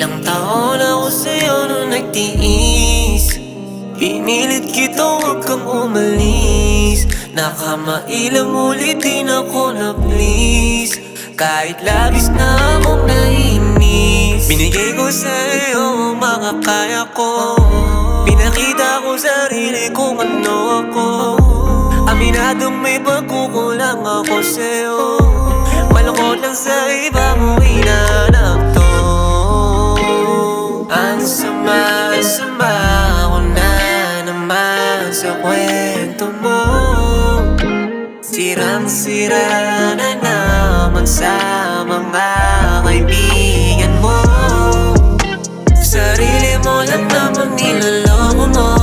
Ilang taon ako sa'yo nung nagtiis. Pinilit kita huwag kang umalis. Nakamailang ulit din ako na please. Kahit labis na akong nainis, binigay ko sa'yo ang makakaya ko. Pinakita ko sarili kung ano ako. Aminadong may pagkukulang ako sa'yo. Malungkot lang sa iba mo hinahanap to. Ang sama-sama ko na naman sa kwento mo. Sirang-sira na naman sa mga kaibigan mo. Sarili mo lang naman niloloko mo.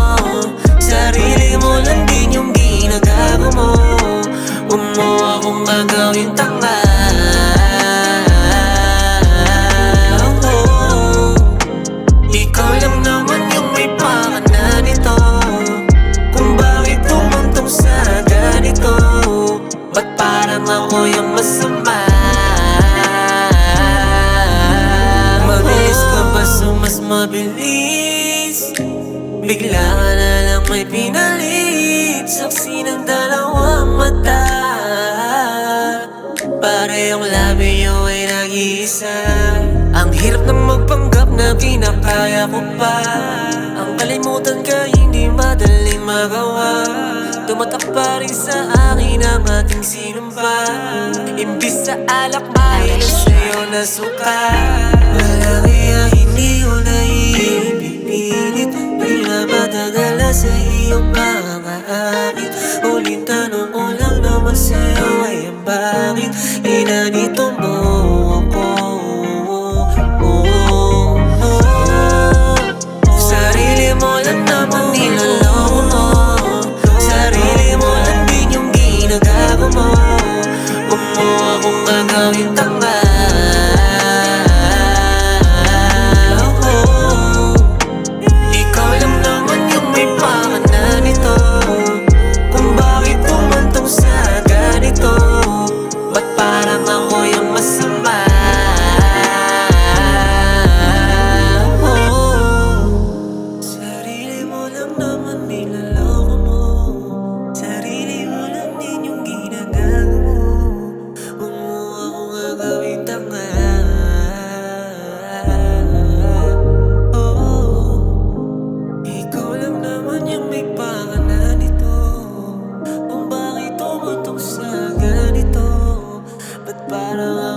Sarili mo lang din yung ginagago mo. Huwag mo akong gagawin tanga. Ikaw lang naman yung may pakana nito. Kung bakit tumungtong sa ganito. Ba't parang ako yung masama? Mabilis ka ba so mas mabilis? Bigla ka na lang may pinalit. Saksi ng dalawang mata. Parehong labi nyo ay nag-iisa. Ang hirap ng magpanggap na kinakaya ko pa. Ang kalimutan ka hindi madaling magawa. Tumatak pa rin sa akin ang ating sinumpa. Imbis sa alak mahal sa'yo na suka. Malaki ang hindi ko na ipipilit. Pinapatagal na sa iyong mga akit. Ulit tanong ko lang naman sa'yo ay ang bakit inanito mo ako. Sarili mo lang naman niloloko mo. Sarili mo lang din yung ginagago mo. Huwag mo akong gagawin tanga. Ikaw lang naman yung may pakana nito. Kung bakit tumantong sa ganito. Ba't parang ako yung masama? Sarili mo lang naman niloloko mo. Sarili mo lang din yung ginagago mo. Huwag mo akong gagawin tanga. Ikaw lang naman yung may pakana nito. Kung bakit tumutong sa ganito. Ba't parang